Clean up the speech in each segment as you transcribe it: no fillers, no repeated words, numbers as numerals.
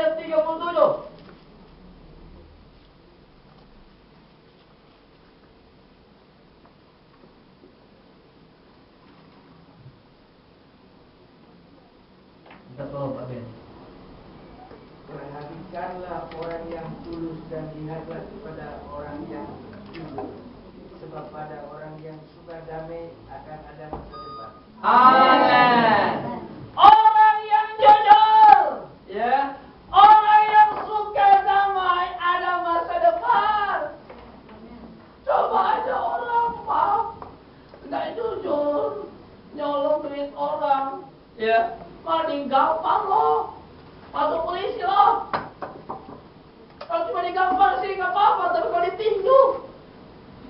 ayat 37. Kita tolong Pak Ben. Perhatikanlah orang yang tulus dan lihatlah kepada orang yang jujur. Sebab pada orang yang suka damai akan ada masa depan. Amin. Orang yang jujur, ya, orang yang suka damai ada masa depan. Coba ada orang nggak jujur, nyolong duit orang, ya, paling gampang loh, masuk polisi loh. Kalau cuma digampar sih nggak apa-apa, tapi kalau ditinju,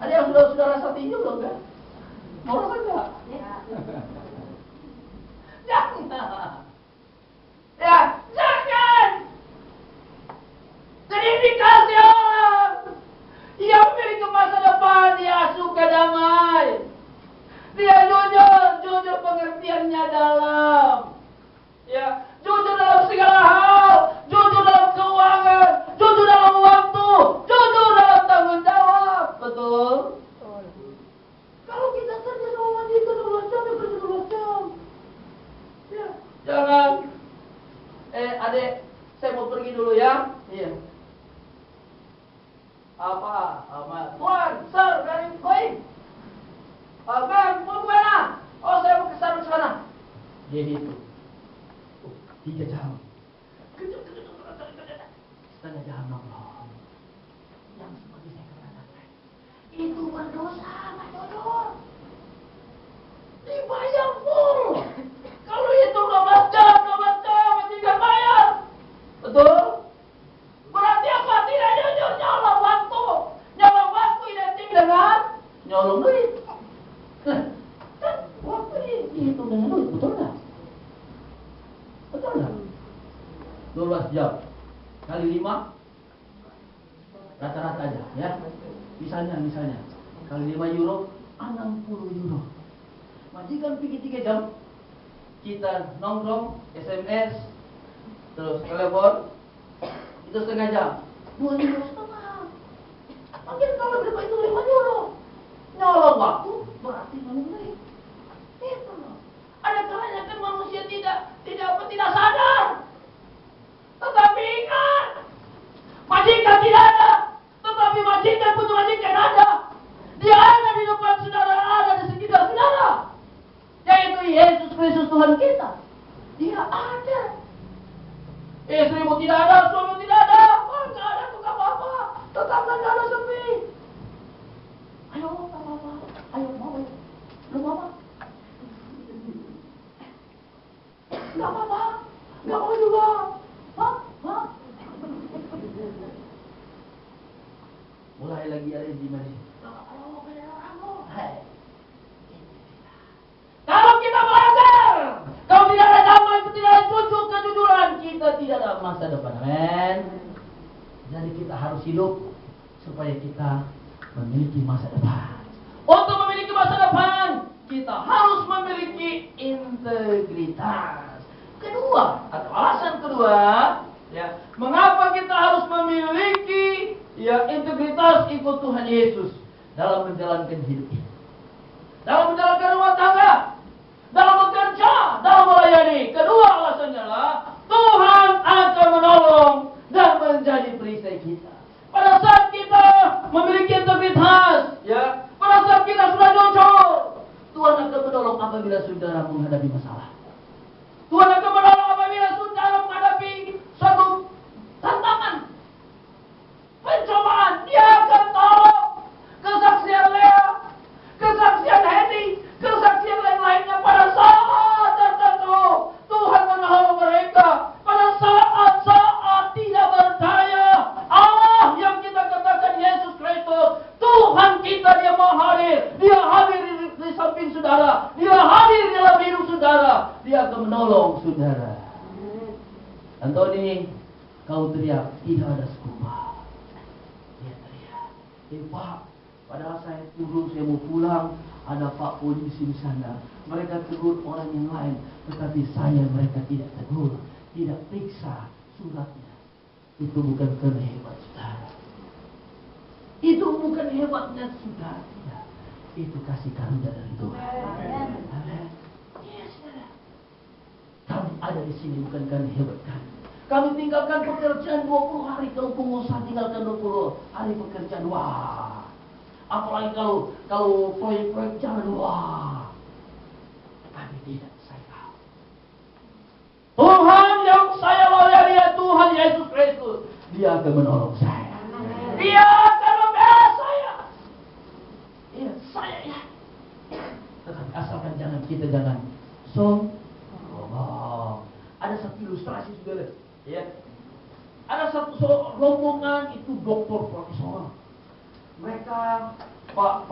ada yang sudah rasa tinju belum kan? Mau rasa nggak? Jangan. Ya, jangan. Jadi dikasih orang yang memiliki masa depan, dia suka damai. Dia jujur pengertiannya dalam. Ya, jujur dalam segala hal, jujur dalam keuangan, jujur dalam waktu, jujur dalam tanggung jawab. Betul? Kalau kita kerja 12 jam, ya kerja 12 jam. Ya, jangan. Adek, saya mau pergi dulu ya. Iya. Apa? Tuan, sir, dari going. Bang, mau kemana? Oh, saya mau ke sana. Dia itu. 3 jam. Setengah jam nongkrong. Yang seperti saya katakan, itu berdosa, Pak Jodoh. Dibayar full. Kalau itu 12 jam, masih nggak bayar. Betul? Berarti apa? Tidak jujur, nyolong waktu. Nyolong waktu identik dengan nyolong duit. Nah, kan waktu dihitung dengan duit, betul nggak? Betul nggak? 12 jam kali 5 rata-rata aja ya. Misalnya kali 5 euro 60 euro. Majikan pergi 3 jam, kita nongkrong, SMS, terus telepon, itu setengah jam, 2 euro setengah. Mungkin kalau berapa itu 5 euro. Nyolong waktu berarti nyolong duit. Itu loh. Ada kalanya kan manusia tidak sadar. Tetapi ingat, majikan tidak ada, tetapi majikan punya majikan ada. Dia ada di depan saudara, ada di sekitar saudara, yaitu Yesus Kristus Tuhan kita. Dia ada. Istrimu tidak ada, suamimu tidak ada, nggak ada tuh nggak apa-apa. Tetaplah nggak ada sepi. Ayo, nggak apa-apa. Ayo, mau ya? Lu mau apa? Nggak apa-apa. Nggak mau juga. Hah? Mulai lagi ada di mana? Kalau kita melanggar, kalau tidak ada damai, tidak ada kejujuran, kita tidak ada masa depan. Amin. Jadi kita harus hidup supaya kita memiliki masa depan. Untuk memiliki masa depan, kita harus memiliki integritas. Kedua, atau alasan kedua, ya, mengapa kita harus memiliki integritas ikut Tuhan Yesus dalam menjalankan hidup ini, dalam menjalankan rumah tangga, dalam bekerja, dalam melayani. Kedua alasannya adalah Tuhan akan menolong dan menjadi perisai kita. Pada saat kita memiliki integritas, ya, pada saat kita sudah jujur, Tuhan akan menolong apabila saudara menghadapi masalah. Tuhan akan menolong apabila saudara menghadapi suatu tantangan, pencobaan. Dia akan tolong. Kesaksian Lea, kesaksian Hedi, kesaksian lain-lainnya pada saat tertentu Tuhan menolong mereka. Pada saat-saat tidak berdaya, Allah yang kita katakan Yesus Kristus, Tuhan kita, dia mau hadir. Dia hadir di samping saudara, dia hadir dalam hidup saudara, dia akan menolong saudara. Antoni, kau teriak, tidak ada sekuba. Dia teriak, Pak, padahal saya turun, saya mau pulang, ada Pak polisi di sana. Mereka tegur orang yang lain, tetapi mereka tidak tegur, tidak periksa suratnya. Itu bukan karena hebat saudara. Itu bukan hebatnya saudara. Ya. Itu kasih karunia dari Tuhan. Amin. Iya, saudara. Kami ada di sini bukan karena hebat kami. Kami tinggalkan pekerjaan 20 hari. Kalau pengusaha tinggalkan 20 hari pekerjaan. Wah. Apalagi kalau proyek-proyek jalan. Wah. Kami tidak. Tuhan yang saya layani ya Tuhan Yesus Kristus. Dia akan menolong saya. Dia akan membela saya. Iya, saya ya. Tetapi asalkan kita jangan sombong. Ada satu ilustrasi juga, ya. Ada satu rombongan itu doktor profesor. Mereka Pak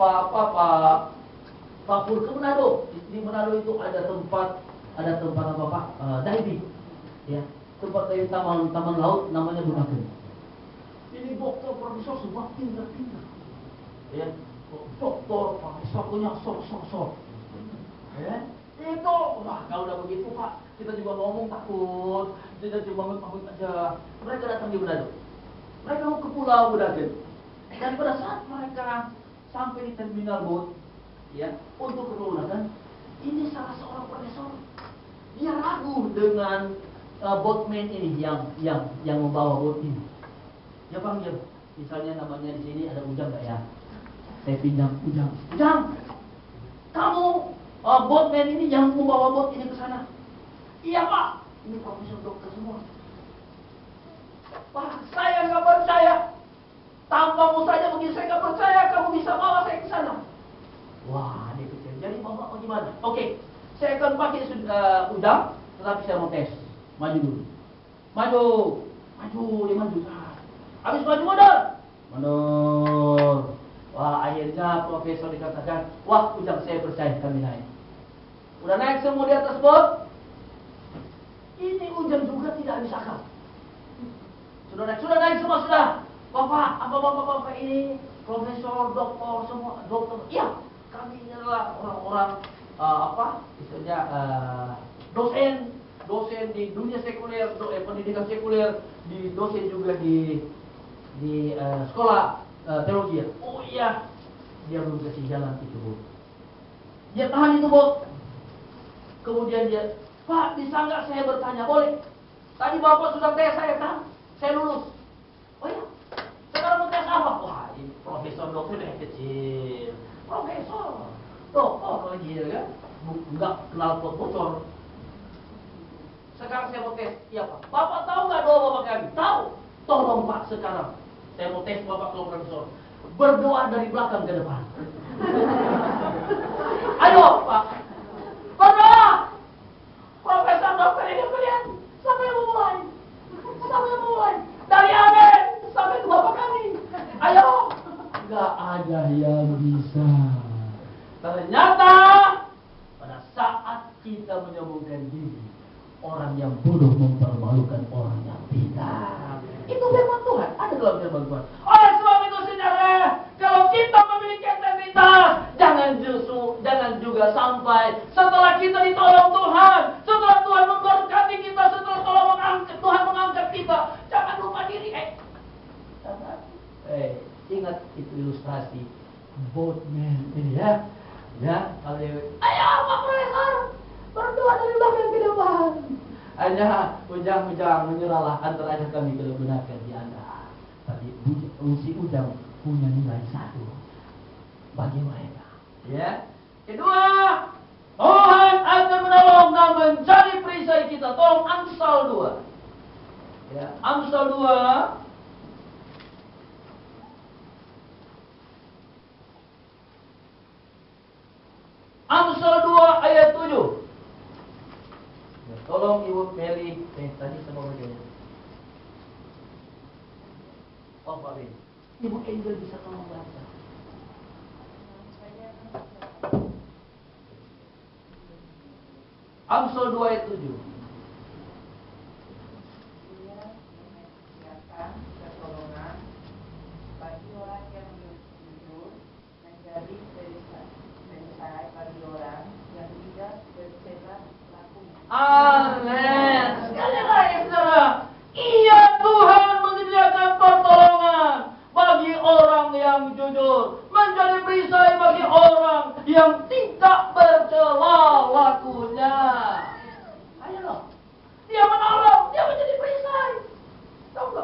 Pur ke Manado. Di Manado itu ada tempat apa Pak? Diving, ya, tempat dari taman laut namanya Bunaken. Ini dokter profesor semua pintar, ya, dokter profesor punya sok, ya. Itu, wah kalau udah begitu Pak, kita juga ngomong takut, kita cuma ngomong aja. Mereka datang di Manado, mereka mau ke Pulau Bunaken, dan pada saat mereka sampai di terminal boat, ya, untuk ke Bunaken, ini salah seorang profesor. Dia ragu dengan boatman ini yang membawa boat ini. Dia panggil, misalnya namanya di sini ada Ujang nggak ya? Saya pinjam Ujang. Kamu boatman ini yang membawa boat ini ke sana. Iya Pak. Ini profesor dokter semua. Pak, saya nggak percaya. Tampangmu saja begini, saya nggak percaya kamu bisa bawa saya ke sana. Wah, dia kecil. Jadi Bapak gimana? Oke. Saya akan pakai udang, tetapi saya mau tes. Maju dulu. Dia maju. Habis maju mundur. Wah, akhirnya profesor dikatakan, wah Ujang saya percaya, kami naik. Udah naik semua di atas boat. Ini Ujang juga tidak habis akal. Sudah naik semua sudah. Bapak ini profesor, doktor semua, dokter. Iya, kami ini adalah orang-orang dosen di dunia sekuler, pendidikan sekuler, dosen juga di sekolah teologi. Oh iya, dia belum kasih jalan itu Bu. Dia tahan itu Bu. Kemudian dia, Pak, bisa nggak saya bertanya? Boleh. Tadi Bapak sudah tes saya kan? Saya lulus. Oh iya. Sekarang mau tes apa? Wah, ini profesor dokter yang kecil. Profesor. Dokter lagi ya kan? Enggak kenal pot bocor. Sekarang saya mau tes. Iya Pak. Bapak tahu nggak doa Bapak kami? Tahu. Tolong Pak sekarang. Saya mau tes Bapak kalau profesor. Berdoa dari belakang ke depan. Ayo Pak. Berdoa. Profesor dokter ini kalian. Sampai memulai. Dari amin sampai ke Bapak kami. Ayo. Nggak ada yang bisa. Ternyata pada saat kita menyombongkan diri, orang yang bodoh mempermalukan orang yang pintar. Itu firman Tuhan, ada dalam firman Tuhan. Oleh sebab itu saudara, kalau kita memiliki integritas, jangan juga sampai setelah kita ditolong Tuhan, setelah Tuhan memberkati kita, setelah Tuhan mengangkat kita, jangan lupa diri. Ingat itu ilustrasi boatman ini ya. Ya, kalau ayo Pak Profesor, berdoa dari belakang ke depan. Hanya Ujang menyerahlah, antar aja kami kalau gunakan di Anda. Tapi si Ujang punya nilai 1 bagi mereka. Ya. Kedua, Tuhan akan menolong dan mencari perisai kita. Tolong Amsal 2. Ya, Amsal 2. Amsal 2 ayat 7. Ya, tolong Ibu Meli. Tadi sama bagaimana? Oh Pak Bin. Ibu Angel bisa tolong baca. Amsal 2 ayat 7. Dia menyediakan pertolongan bagi orang yang jujur, menjadi perisai bagi orang yang tidak bersela lakunya. Amin. Sekali lagi saudara. Iya, Tuhan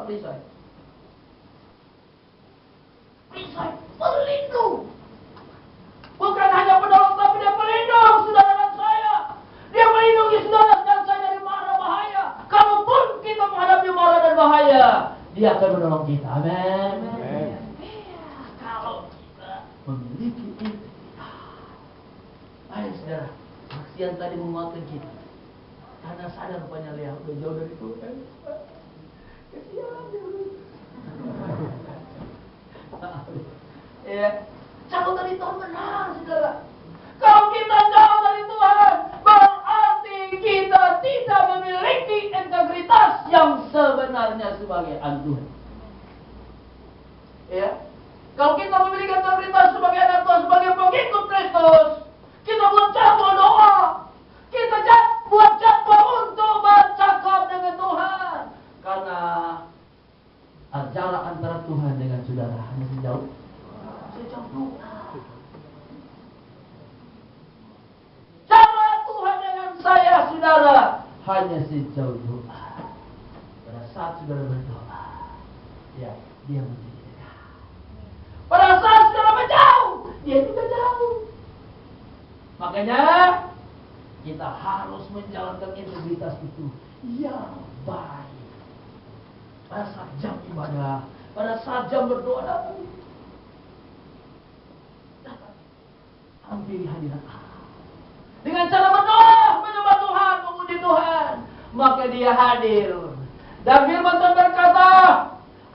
perisai? Perisai pelindung. Bukan hanya penolong, tapi dia pelindung saudara dan saya. Dia melindungi saudara dan saya dari mara bahaya. Kalaupun kita menghadapi mara dan bahaya, dia akan menolong kita. Amin. Kalau kita memiliki integritas. Ayo saudara, saksian tadi menguatkan kita. Karena sadar rupanya Lea udah jauh dari Tuhan. Kesian dia. Ya, jauh dari Tuhan benar, saudara. Kalau kita jauh dari Tuhan, berarti kita tidak memiliki integritas yang sebenarnya sebagai anak Tuhan. Ya, kalau kita memiliki integritas sebagai anak Tuhan, sebagai pengikut Kristus, kita buat jadwal doa, kita buat jadwal untuk bercakap dengan Tuhan. Karena jarak antara Tuhan dengan saudara hanya sejauh doa. Jarak Tuhan dengan saya, saudara, hanya sejauh doa. Pada saat saudara berdoa, ya, dia menjadi dekat. Pada saat saudara menjauh, dia juga jauh. Makanya kita harus menjalankan integritas itu yang baik. Pada saat jam ibadah, pada saat jam berdoa, datang, hampiri hadirat Allah. Dengan cara berdoa, menyembah Tuhan, memuji Tuhan, maka dia hadir. Dan firman Tuhan berkata,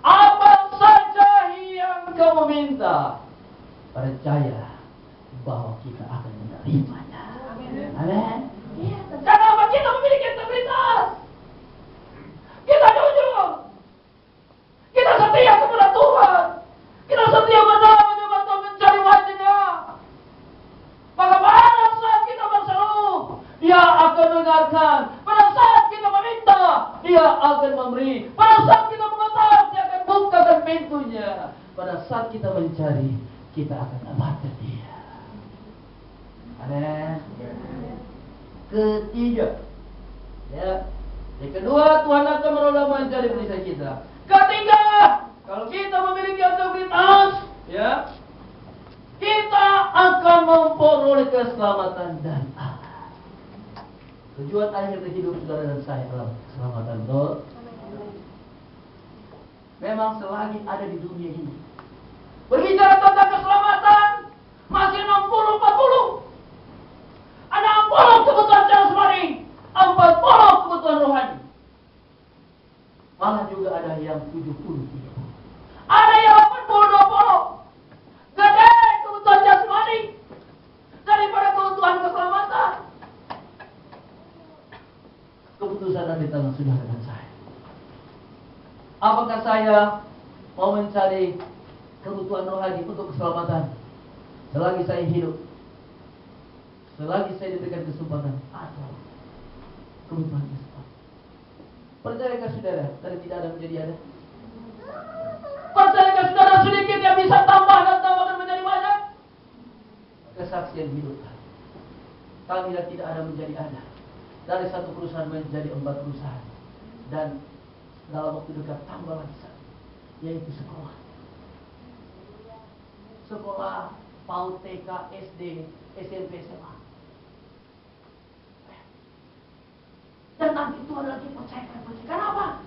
apa saja yang kamu minta, percaya bahwa kita akan menerimanya. Amin. Ya, kenapa kita memiliki integritas? Kita jujur. Kita setia kepada Tuhan. Kita setia berdoa menyembah Tuhan, mencari wajahnya. Maka pada saat kita berseru, dia akan mendengarkan. Pada saat kita meminta, dia akan memberi. Pada saat kita mengetuk, dia akan bukakan pintunya. Pada saat kita mencari, kita akan dapatkan dia. Amin. Ketiga, ya. Yang kedua, Tuhan akan menolong mencari perisai kita. Ketiga, kalau kita memiliki integritas, ya, kita akan memperoleh keselamatan dan Allah. Tujuan akhir hidup saudara dan saya adalah keselamatan. Betul? Memang selagi ada di dunia ini, berbicara tentang keselamatan, masih 60-40. Ada 40 kebutuhan jasmani, 40 kebutuhan rohani. Malah juga ada yang 70-30. Ada yang 80-20. Gede kebutuhan jasmani daripada kebutuhan keselamatan. Keputusan ada di tangan saudara dan saya. Apakah saya mau mencari kebutuhan rohani untuk keselamatan selagi saya hidup, selagi saya diberikan kesempatan, atau kebutuhan jasmani? Percayakah saudara dari tidak ada menjadi ada? Percayakah saudara sedikit yang bisa tambah dan tambahkan menjadi banyak? Kesaksian hidup kami dan tidak ada menjadi ada. Dari satu perusahaan menjadi 4 perusahaan. Dan dalam waktu dekat tambah lagi satu, yaitu sekolah. Sekolah PAUD, TK, SD, SMP, SMA. Dan nanti Tuhan lagi percayakan. Kenapa?